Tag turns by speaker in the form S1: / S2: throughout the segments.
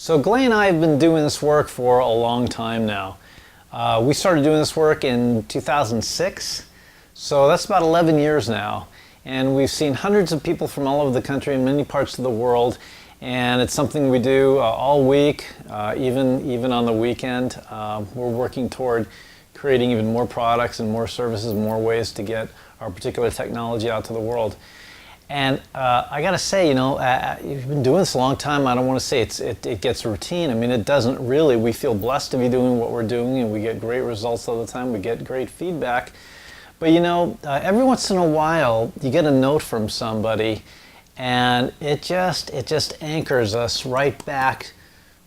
S1: So Glay and I have been doing this work for a long time now. We started doing this work in 2006, so that's about 11 years now. And we've seen hundreds of people from all over the country and many parts of the world. And it's something we do all week, even on the weekend. We're working toward creating even more products and more services, more ways to get our particular technology out to the world. And I gotta say, you've been doing this a long time. I don't want to say it gets routine. I mean, it doesn't really. We feel blessed to be doing what we're doing, and we get great results all the time. We get great feedback. But every once in a while, you get a note from somebody, and it just anchors us right back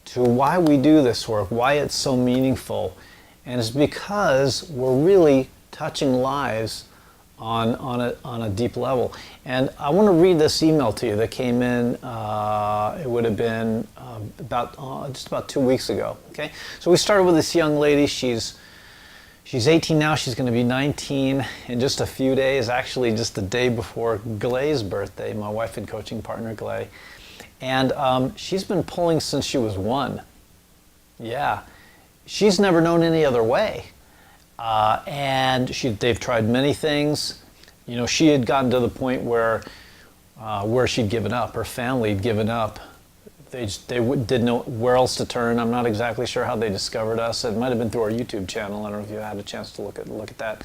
S1: to why we do this work, why it's so meaningful. And it's because we're really touching lives on a deep level. And I want to read this email to you that came in, it would have been just about 2 weeks ago. Okay, so we started with this young lady. She's 18 now. She's going to be 19 in just a few days, actually just the day before Glay's birthday, my wife and coaching partner Glay. And she's been pulling since she was 1. Yeah, she's never known any other way. And they've tried many things. She had gotten to the point where she'd given up. Her family had given up. They didn't know where else to turn. I'm not exactly sure how they discovered us. It might have been through our YouTube channel. I don't know if you had a chance to look at that.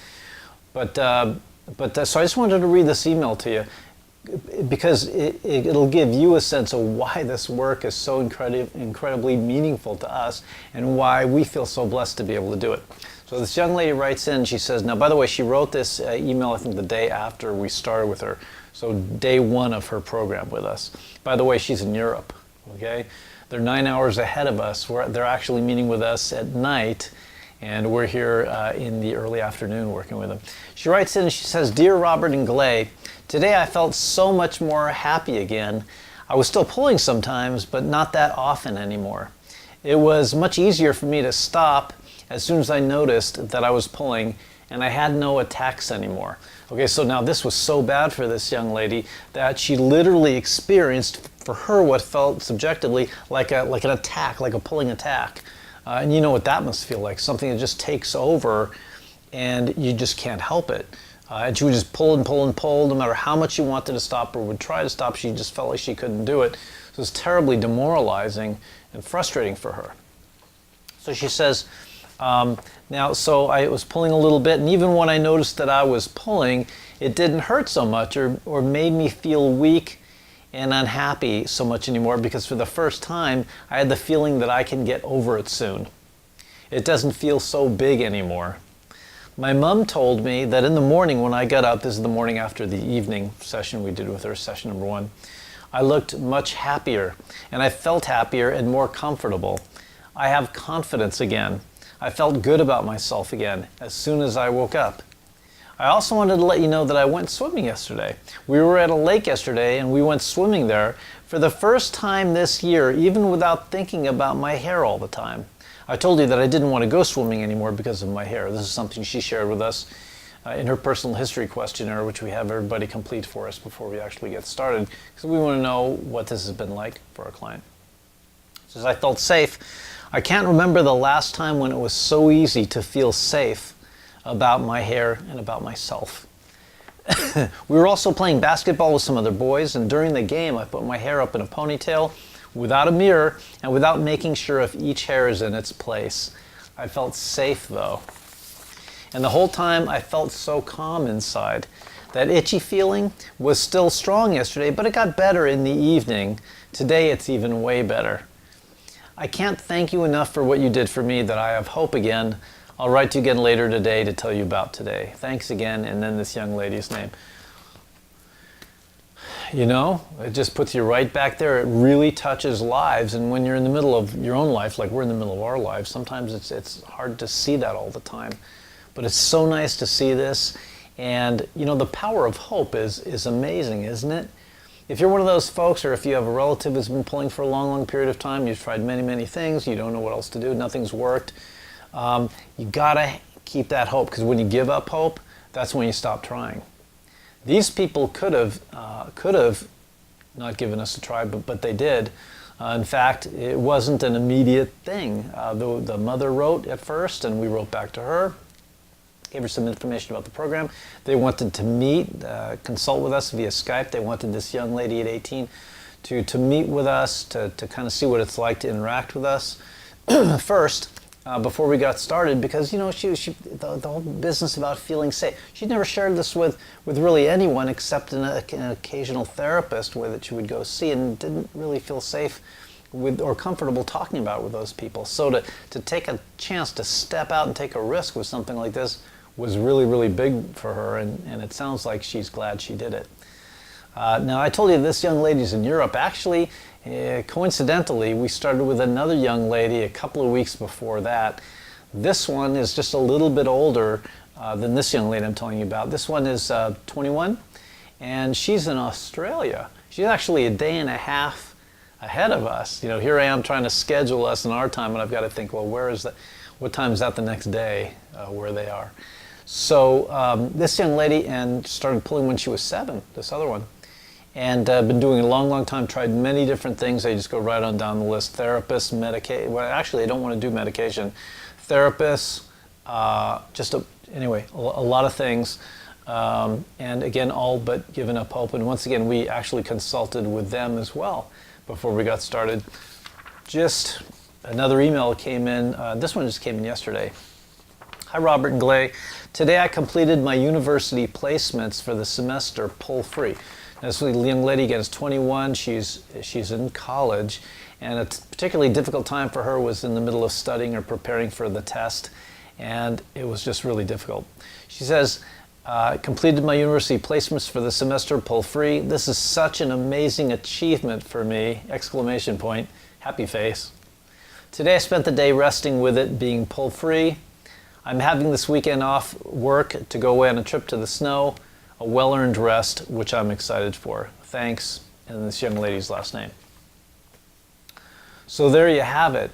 S1: But so I just wanted to read this email to you because it'll give you a sense of why this work is so incredibly meaningful to us and why we feel so blessed to be able to do it. So this young lady writes in, she says, now by the way, she wrote this email I think the day after we started with her, so day 1 of her program with us. By the way, she's in Europe, okay? They're 9 hours ahead of us. They're actually meeting with us at night, and we're here in the early afternoon working with them. She writes in and she says, Dear Robert and Glay, today I felt so much more happy again. I was still pulling sometimes, but not that often anymore. It was much easier for me to stop as soon as I noticed that I was pulling, and I had no attacks anymore. Okay, so now this was so bad for this young lady that she literally experienced, for her, what felt subjectively like an attack, like a pulling attack. And you know what that must feel like, something that just takes over and you just can't help it. And she would just pull and pull and pull, no matter how much she wanted to stop or would try to stop, she just felt like she couldn't do it. So it was terribly demoralizing and frustrating for her. So she says, so I was pulling a little bit, and even when I noticed that I was pulling, it didn't hurt so much or made me feel weak and unhappy so much anymore, because for the first time I had the feeling that I can get over it soon. It doesn't feel so big anymore. My mom told me that in the morning when I got up, this is the morning after the evening session we did with her, session number 1, I looked much happier, and I felt happier and more comfortable. I have confidence again. I felt good about myself again as soon as I woke up. I also wanted to let you know that I went swimming yesterday. We were at a lake yesterday and we went swimming there for the first time this year, even without thinking about my hair all the time. I told you that I didn't want to go swimming anymore because of my hair. This is something she shared with us in her personal history questionnaire, which we have everybody complete for us before we actually get started, because we want to know what this has been like for our client. She says, I felt safe. I can't remember the last time when it was so easy to feel safe about my hair and about myself. We were also playing basketball with some other boys, and during the game I put my hair up in a ponytail without a mirror and without making sure if each hair is in its place. I felt safe though. And the whole time I felt so calm inside. That itchy feeling was still strong yesterday, but it got better in the evening. Today it's even way better. I can't thank you enough for what you did for me that I have hope again. I'll write to you again later today to tell you about today. Thanks again, and then this young lady's name. It just puts you right back there. It really touches lives, and when you're in the middle of your own life, like we're in the middle of our lives, sometimes it's hard to see that all the time. But it's so nice to see this, and the power of hope is amazing, isn't it? If you're one of those folks, or if you have a relative who's been pulling for a long, long period of time, you've tried many, many things, you don't know what else to do, nothing's worked, you gotta keep that hope, because when you give up hope, that's when you stop trying. These people could have not given us a try, but they did. In fact, it wasn't an immediate thing. The mother wrote at first, and we wrote back to her, gave her some information about the program. They wanted to meet, consult with us via Skype. They wanted this young lady at 18 to meet with us, to kind of see what it's like to interact with us first, before we got started, because the whole business about feeling safe. She'd never shared this with really anyone except an occasional therapist that she would go see, and didn't really feel safe with or comfortable talking about it with those people. So to take a chance to step out and take a risk with something like this was really, really big for her, and it sounds like she's glad she did it. Now, I told you this young lady's in Europe. Actually, coincidentally, we started with another young lady a couple of weeks before that. This one is just a little bit older than this young lady I'm telling you about. This one is 21, and she's in Australia. She's actually a day and a half ahead of us. Here I am trying to schedule us in our time, and I've got to think, well, what time is that the next day where they are? So this young lady started pulling when she was 7, this other one. And been doing it a long, long time, tried many different things. They just go right on down the list. Therapists, medication. Well, actually, they don't want to do medication. Therapists, anyway, a lot of things. And again, all but given up hope. And once again, we actually consulted with them as well before we got started. Just another email came in. This one just came in yesterday. Hi, Robert and Glay. Today I completed my university placements for the semester pull-free. This young lady, again, is 21. She's in college, and a particularly difficult time for her was in the middle of studying or preparing for the test, and it was just really difficult. She says, completed my university placements for the semester pull-free. This is such an amazing achievement for me! Exclamation point. Happy face. Today I spent the day resting with it being pull-free. I'm having this weekend off work to go away on a trip to the snow. A well-earned rest, which I'm excited for. Thanks, and this young lady's last name. So there you have it.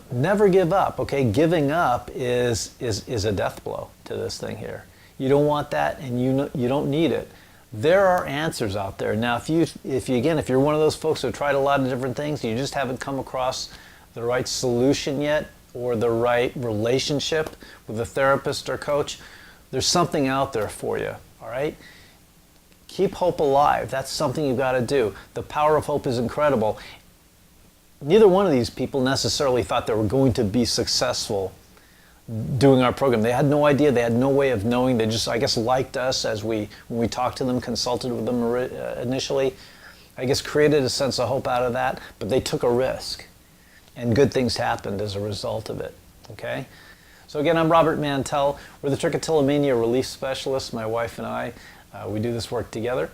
S1: Never give up, okay? Giving up is a death blow to this thing here. You don't want that, and you don't need it. There are answers out there. Now, if you're one of those folks who have tried a lot of different things, and you just haven't come across the right solution yet, or the right relationship with a therapist or coach, there's something out there for you, all right? Keep hope alive. That's something you've got to do. The power of hope is incredible. Neither one of these people necessarily thought they were going to be successful doing our program. They had no idea. They had no way of knowing. They just, I guess, liked us when we talked to them, consulted with them initially. I guess created a sense of hope out of that, but they took a risk, and good things happened as a result of it, okay? So again, I'm Robert Mantell. We're the trichotillomania relief specialists, my wife and I. We do this work together.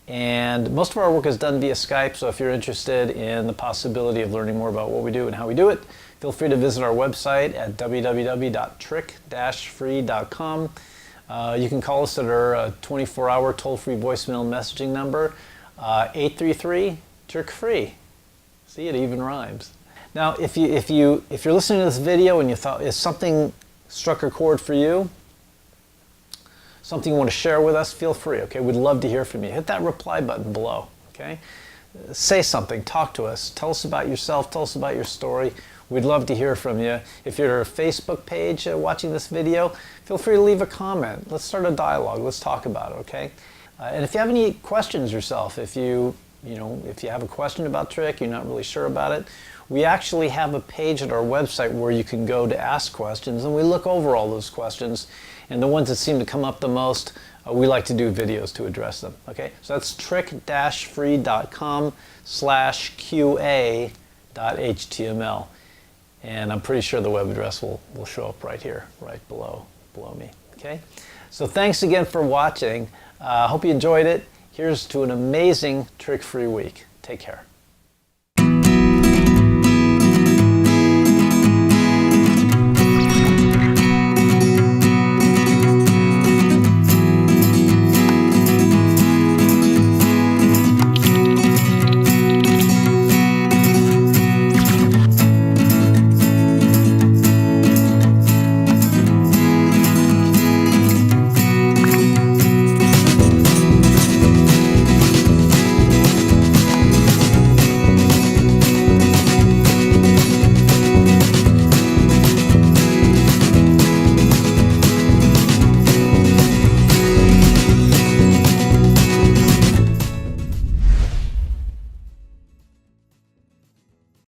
S1: And most of our work is done via Skype, so if you're interested in the possibility of learning more about what we do and how we do it, feel free to visit our website at www.trich-free.com. You can call us at our 24-hour toll-free voicemail messaging number, 833-TRICH-FREE. See, it even rhymes. Now, if you're listening to this video and you thought something struck a chord for you, something you want to share with us, feel free, okay? We'd love to hear from you. Hit that reply button below, okay? Say something, talk to us, tell us about yourself, tell us about your story. We'd love to hear from you. If you're a Facebook page watching this video, feel free to leave a comment. Let's start a dialogue. Let's talk about it, okay? And if you have any questions yourself, if you have a question about Trich, you're not really sure about it, we actually have a page at our website where you can go to ask questions, and we look over all those questions, and the ones that seem to come up the most, we like to do videos to address them, okay? So that's trich-free.com/qa.html, and I'm pretty sure the web address will show up right here, right below me, okay? So thanks again for watching. Hope you enjoyed it. Here's to an amazing Trich-free week. Take care.